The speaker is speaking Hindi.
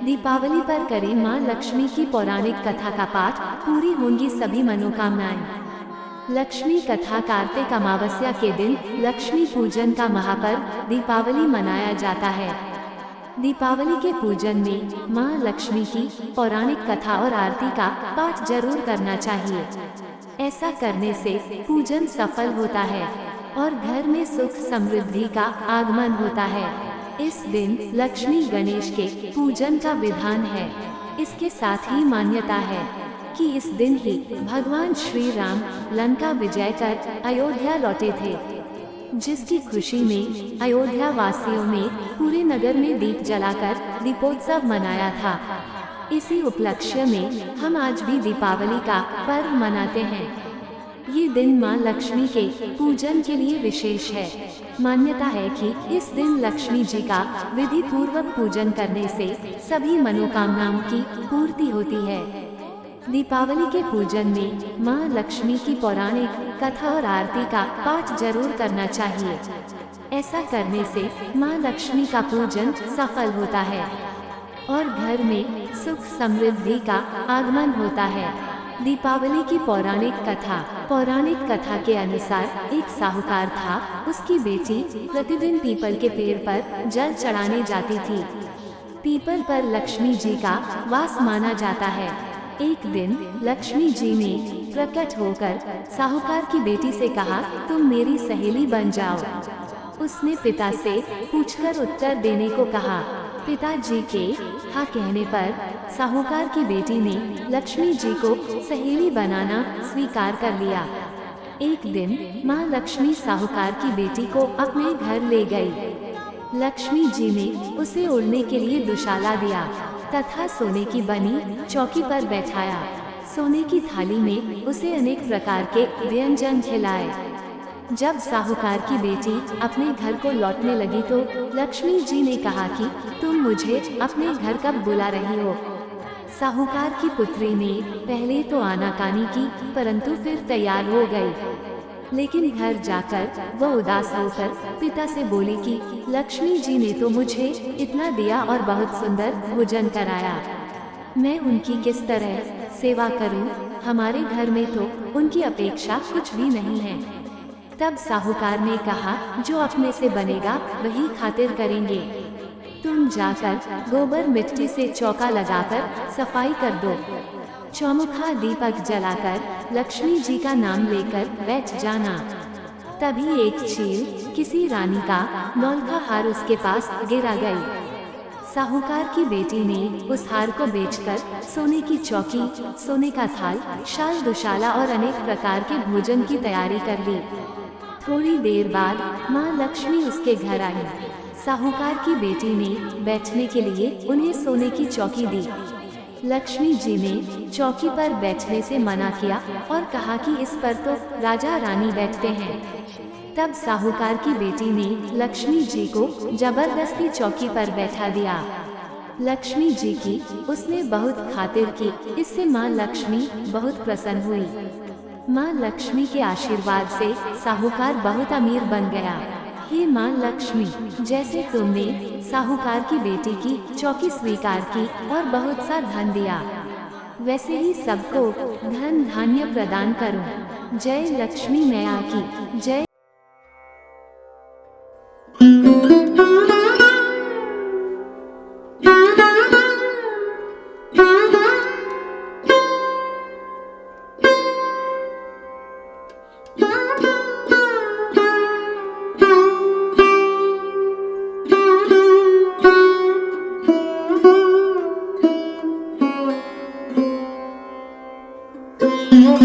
दीपावली पर करें मां लक्ष्मी की पौराणिक कथा का पाठ, पूरी होंगी सभी मनोकामनाएं। लक्ष्मी कथा कार्तिक अमावस्या के दिन लक्ष्मी पूजन का महापर्व दीपावली मनाया जाता है। दीपावली के पूजन में मां लक्ष्मी की पौराणिक कथा और आरती का पाठ जरूर करना चाहिए। ऐसा करने से पूजन सफल होता है और घर में सुख समृद्धि का आगमन होता है। इस दिन लक्ष्मी गणेश के पूजन का विधान है। इसके साथ ही मान्यता है कि इस दिन ही भगवान श्री राम लंका विजय कर अयोध्या लौटे थे, जिसकी खुशी में अयोध्या वासियों ने पूरे नगर में दीप जलाकर दीपोत्सव मनाया था। इसी उपलक्ष्य में हम आज भी दीपावली का पर्व मनाते हैं। ये दिन मां लक्ष्मी के पूजन के लिए विशेष है। मान्यता है कि इस दिन लक्ष्मी जी का विधि पूर्वक पूजन करने से सभी मनोकामनाओं की पूर्ति होती है। दीपावली के पूजन में मां लक्ष्मी की पौराणिक कथा और आरती का पाठ जरूर करना चाहिए। ऐसा करने से मां लक्ष्मी का पूजन सफल होता है और घर में सुख समृद्धि का आगमन होता है। दीपावली की पौराणिक कथा के अनुसार एक साहूकार था। उसकी बेटी प्रतिदिन पीपल के पेड़ पर जल चढ़ाने जाती थी। पीपल पर लक्ष्मी जी का वास माना जाता है। एक दिन लक्ष्मी जी ने प्रकट होकर साहूकार की बेटी से कहा, तुम मेरी सहेली बन जाओ। उसने पिता से पूछकर उत्तर देने को कहा। पिताजी के हाँ कहने पर साहूकार की बेटी ने लक्ष्मी जी को सहेली बनाना स्वीकार कर लिया। एक दिन मां लक्ष्मी साहूकार की बेटी को अपने घर ले गई। लक्ष्मी जी ने उसे उड़ने के लिए दुशाला दिया तथा सोने की बनी चौकी पर बैठाया। सोने की थाली में उसे अनेक प्रकार के व्यंजन खिलाए। जब साहूकार की बेटी अपने घर को लौटने लगी तो लक्ष्मी जी ने कहा कि तुम मुझे अपने घर कब बुला रही हो। साहूकार की पुत्री ने पहले तो आनाकानी की, परंतु फिर तैयार हो गई। लेकिन घर जाकर वह उदास होकर पिता से बोली कि लक्ष्मी जी ने तो मुझे इतना दिया और बहुत सुंदर भोजन कराया, मैं उनकी किस तरह सेवा करूं? हमारे घर में तो उनकी अपेक्षा कुछ भी नहीं है। तब साहूकार ने कहा, जो अपने से बनेगा वही खातिर करेंगे। तुम जाकर गोबर मिट्टी से चौका लगाकर सफाई कर दो। चौमुखा दीपक जलाकर लक्ष्मी जी का नाम लेकर बैठ जाना। तभी एक चील किसी रानी का नौलखा हार उसके पास गिरा गई। साहूकार की बेटी ने उस हार को बेचकर सोने की चौकी, सोने का थाल, शाल, दुशाला और अनेक प्रकार के भोजन की तैयारी कर ली। थोड़ी देर बाद मां लक्ष्मी उसके घर आई। साहूकार की बेटी ने बैठने के लिए उन्हें सोने की चौकी दी। लक्ष्मी जी ने चौकी पर बैठने से मना किया और कहा कि इस पर तो राजा रानी बैठते हैं। तब साहूकार की बेटी ने लक्ष्मी जी को जबरदस्ती चौकी पर बैठा दिया। लक्ष्मी जी की उसने बहुत खातिर की। इससे मां लक्ष्मी बहुत प्रसन्न हुई। मां लक्ष्मी के आशीर्वाद से साहूकार बहुत अमीर बन गया। हे मां लक्ष्मी, जैसे तुमने साहूकार की बेटी की चौकी स्वीकार की और बहुत सा धन दिया, वैसे ही सबको धन धान्य प्रदान करो। जय लक्ष्मी मैया की जय।